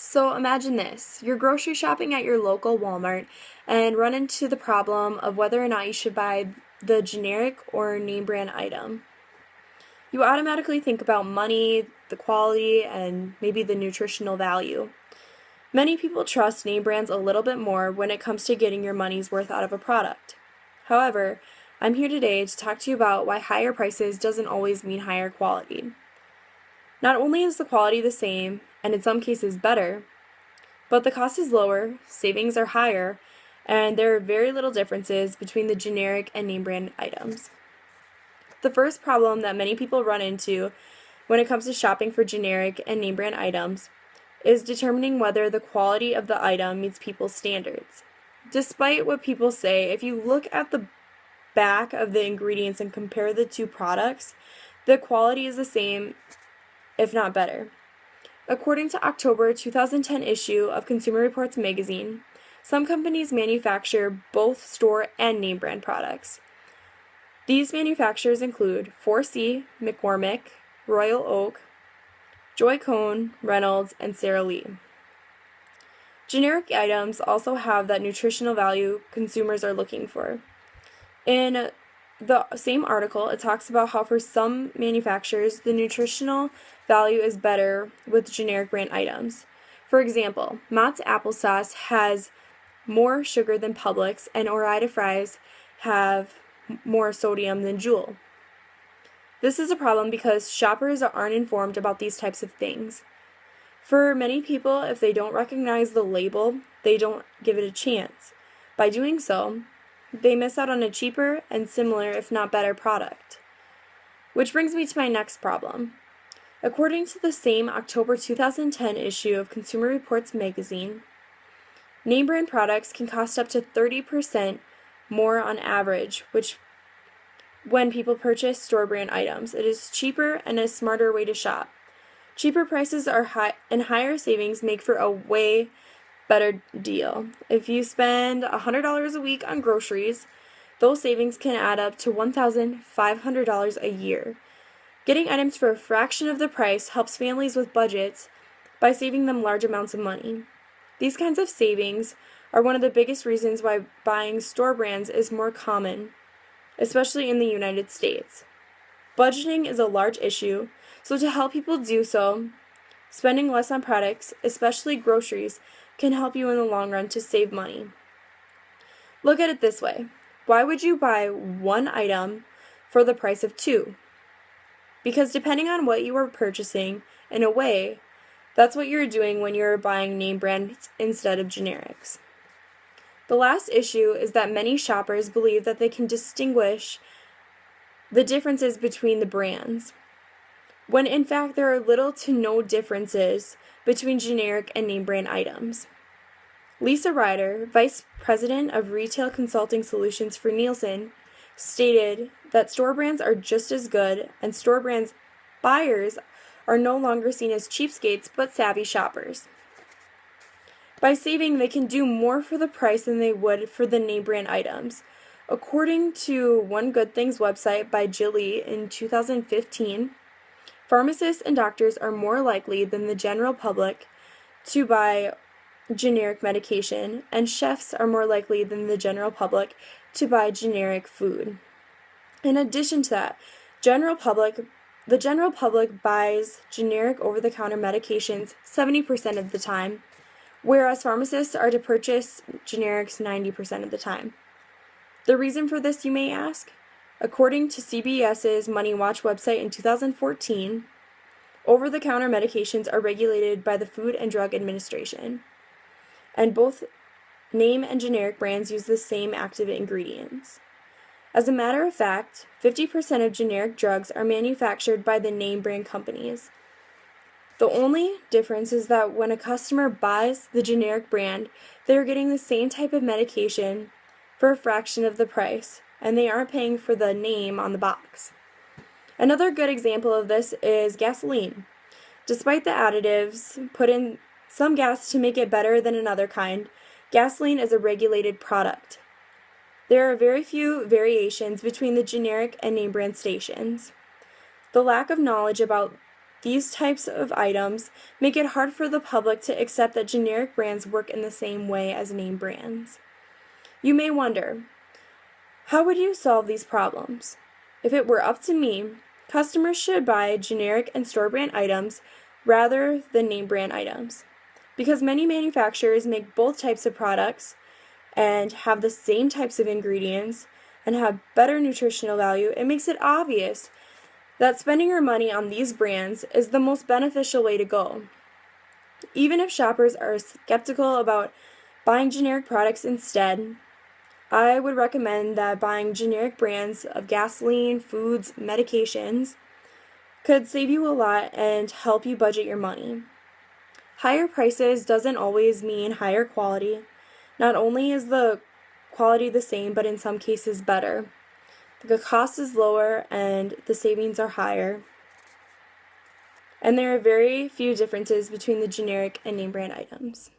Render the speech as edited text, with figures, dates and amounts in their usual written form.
So imagine this. You're grocery shopping at your local Walmart and run into the problem of whether or not you should buy the generic or name brand item. You automatically think about money, the quality, and maybe the nutritional value. Many people trust name brands a little bit more when it comes to getting your money's worth out of a product. However, I'm here today to talk to you about why higher prices doesn't always mean higher quality. Not only is the quality the same, and in some cases better, but the cost is lower, savings are higher, and there are very little differences between the generic and name brand items. The first problem that many people run into when it comes to shopping for generic and name brand items is determining whether the quality of the item meets people's standards. Despite what people say, if you look at the back of the ingredients and compare the two products, the quality is the same, if not better. According to October 2010 issue of Consumer Reports magazine, some companies manufacture both store and name brand products. These manufacturers include 4C, McCormick, Royal Oak, Joy-Con, Reynolds, and Sara Lee. Generic items also have that nutritional value consumers are looking for. In the same article, it talks about how for some manufacturers, the nutritional value is better with generic brand items. For example, Mott's applesauce has more sugar than Publix, and Ore-Ida fries have more sodium than Jewel. This is a problem because shoppers aren't informed about these types of things. For many people, if they don't recognize the label, they don't give it a chance. By doing so, they miss out on a cheaper and similar, if not better, product. Which brings me to my next problem. According to the same October 2010 issue of Consumer Reports magazine, name brand products can cost up to 30% more on average, which when people purchase store brand items. It is cheaper and a smarter way to shop. Cheaper prices are high and higher savings make for a way better deal. If you spend $100 a week on groceries, those savings can add up to $1,500 a year. Getting items for a fraction of the price helps families with budgets by saving them large amounts of money. These kinds of savings are one of the biggest reasons why buying store brands is more common, especially in the United States. Budgeting is a large issue, so to help people do so, spending less on products, especially groceries, can help you in the long run to save money. Look at it this way. Why would you buy one item for the price of two? Because depending on what you are purchasing, in a way, that's what you're doing when you're buying name brands instead of generics. The last issue is that many shoppers believe that they can distinguish the differences between the brands, when in fact there are little to no differences between generic and name brand items. Lisa Ryder, Vice President of Retail Consulting Solutions for Nielsen, stated that store brands are just as good, and store brands buyers are no longer seen as cheapskates but savvy shoppers. By saving, they can do more for the price than they would for the name brand items. According to One Good Things website by Jilly in 2015, pharmacists and doctors are more likely than the general public to buy generic medication, and chefs are more likely than the general public to buy generic food. In addition to that, the general public buys generic over-the-counter medications 70% of the time, whereas pharmacists are to purchase generics 90% of the time. The reason for this, you may ask? According to CBS's Money Watch website in 2014, over-the-counter medications are regulated by the Food and Drug Administration, and both name and generic brands use the same active ingredients. As a matter of fact, 50% of generic drugs are manufactured by the name brand companies. The only difference is that when a customer buys the generic brand, they are getting the same type of medication for a fraction of the price, and they aren't paying for the name on the box. Another good example of this is gasoline. Despite the additives put in some gas to make it better than another kind, gasoline is a regulated product. There are very few variations between the generic and name brand stations. The lack of knowledge about These types of items make it hard for the public to accept that generic brands work in the same way as name brands. You may wonder, how would you solve these problems? If it were up to me, customers should buy generic and store brand items rather than name brand items. Because many manufacturers make both types of products and have the same types of ingredients and have better nutritional value, it makes it obvious that spending your money on these brands is the most beneficial way to go. Even if shoppers are skeptical about buying generic products instead, I would recommend that buying generic brands of gasoline, foods, medications could save you a lot and help you budget your money. Higher prices doesn't always mean higher quality. Not only is the quality the same, but in some cases better. The cost is lower and the savings are higher. And there are very few differences between the generic and name brand items.